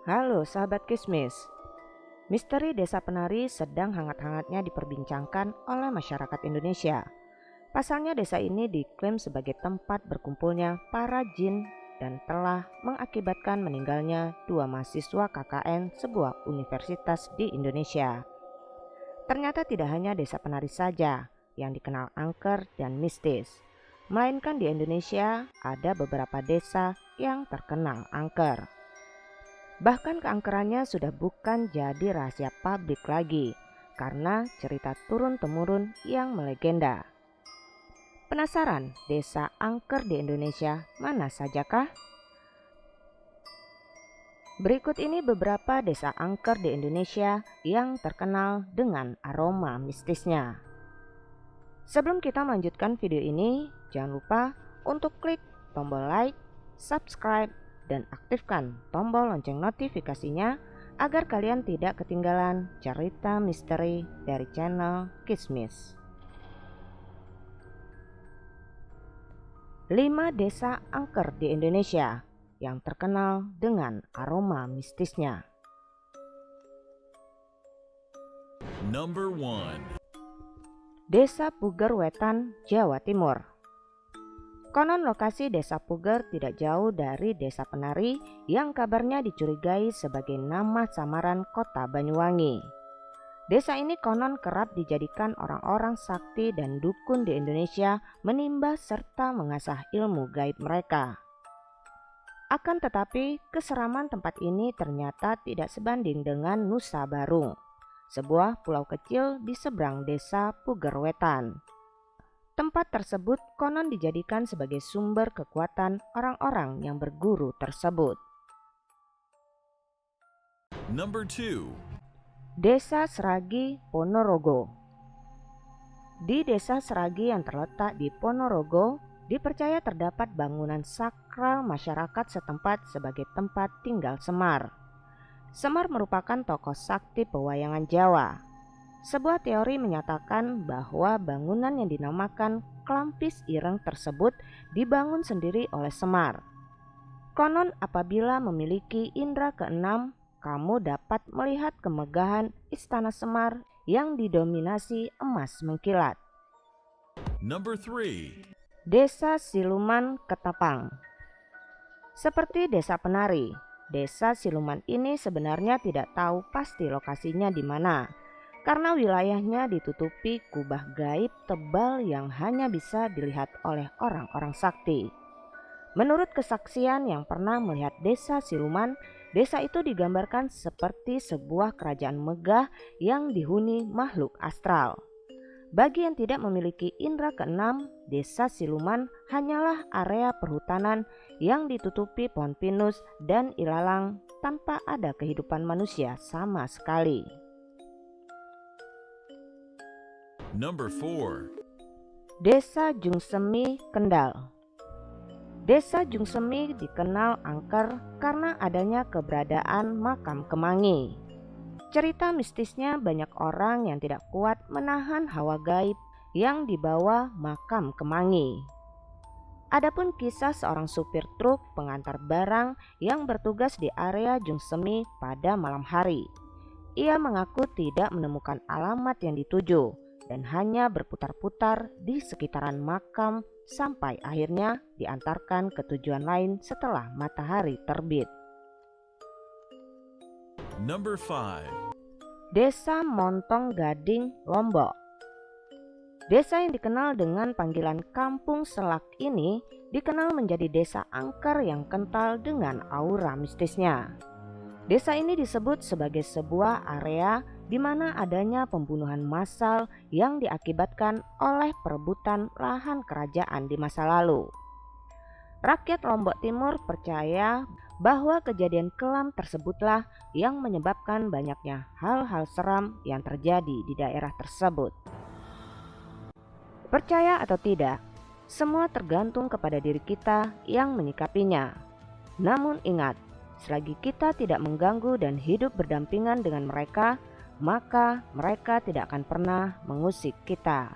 Halo sahabat Kismis. Misteri Desa Penari sedang hangat-hangatnya diperbincangkan oleh masyarakat Indonesia. Pasalnya desa ini diklaim sebagai tempat berkumpulnya para jin dan telah mengakibatkan meninggalnya dua mahasiswa KKN sebuah universitas di Indonesia. Ternyata tidak hanya Desa Penari saja yang dikenal angker dan mistis, melainkan di Indonesia ada beberapa desa yang terkenal angker. Bahkan keangkerannya sudah bukan jadi rahasia publik lagi karena cerita turun-temurun yang melegenda. Penasaran desa angker di Indonesia mana sajakah? Berikut ini beberapa desa angker di Indonesia yang terkenal dengan aroma mistisnya. Sebelum kita melanjutkan video ini, jangan lupa untuk klik tombol like, subscribe, dan aktifkan tombol lonceng notifikasinya agar kalian tidak ketinggalan cerita misteri dari channel Kismis. 5 desa angker di Indonesia yang terkenal dengan aroma mistisnya. Number 1. Desa Puger Wetan, Jawa Timur. Konon lokasi Desa Puger tidak jauh dari Desa Penari yang kabarnya dicurigai sebagai nama samaran kota Banyuwangi. Desa ini konon kerap dijadikan orang-orang sakti dan dukun di Indonesia menimba serta mengasah ilmu gaib mereka. Akan tetapi keseraman tempat ini ternyata tidak sebanding dengan Nusa Barung, sebuah pulau kecil di seberang Desa Puger Wetan. Tempat tersebut konon dijadikan sebagai sumber kekuatan orang-orang yang berguru tersebut. Number 2. Desa Seragi, Ponorogo. Di Desa Seragi yang terletak di Ponorogo, dipercaya terdapat bangunan sakral masyarakat setempat sebagai tempat tinggal Semar. Semar merupakan tokoh sakti pewayangan Jawa. Sebuah teori menyatakan bahwa bangunan yang dinamakan Klampis Ireng tersebut dibangun sendiri oleh Semar. Konon apabila memiliki indera keenam, kamu dapat melihat kemegahan Istana Semar yang didominasi emas mengkilat. Number 3. Desa Siluman, Ketapang. Seperti Desa Penari, Desa Siluman ini sebenarnya tidak tahu pasti lokasinya di mana, karena wilayahnya ditutupi kubah gaib tebal yang hanya bisa dilihat oleh orang-orang sakti. Menurut kesaksian yang pernah melihat Desa Siluman, desa itu digambarkan seperti sebuah kerajaan megah yang dihuni makhluk astral. Bagi yang tidak memiliki indera keenam, Desa Siluman hanyalah area perhutanan yang ditutupi pohon pinus dan ilalang tanpa ada kehidupan manusia sama sekali. Number 4. Desa Jungsemi, Kendal. Desa Jungsemi dikenal angker karena adanya keberadaan makam Kemangi. Cerita mistisnya banyak orang yang tidak kuat menahan hawa gaib yang dibawa makam Kemangi. Adapun kisah seorang supir truk pengantar barang yang bertugas di area Jungsemi pada malam hari. Ia mengaku tidak menemukan alamat yang dituju dan hanya berputar-putar di sekitaran makam sampai akhirnya diantarkan ke tujuan lain setelah matahari terbit. Number 5. Desa Montong Gading, Lombok. Desa yang dikenal dengan panggilan Kampung Selak ini dikenal menjadi desa angker yang kental dengan aura mistisnya. Desa ini disebut sebagai sebuah area di mana adanya pembunuhan massal yang diakibatkan oleh perebutan lahan kerajaan di masa lalu. Rakyat Lombok Timur percaya bahwa kejadian kelam tersebutlah yang menyebabkan banyaknya hal-hal seram yang terjadi di daerah tersebut. Percaya atau tidak, semua tergantung kepada diri kita yang menyikapinya. Namun ingat, selagi kita tidak mengganggu dan hidup berdampingan dengan mereka, maka mereka tidak akan pernah mengusik kita.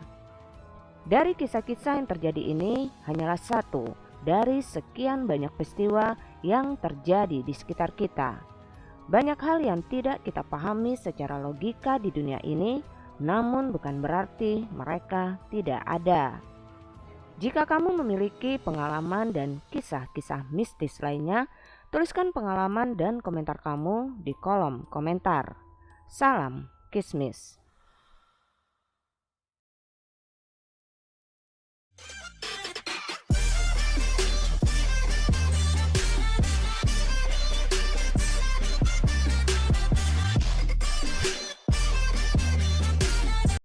Dari kisah-kisah yang terjadi ini hanyalah satu dari sekian banyak peristiwa yang terjadi di sekitar kita. Banyak hal yang tidak kita pahami secara logika di dunia ini, namun bukan berarti mereka tidak ada. Jika kamu memiliki pengalaman dan kisah-kisah mistis lainnya, tuliskan pengalaman dan komentar kamu di kolom komentar. Salam Kismis.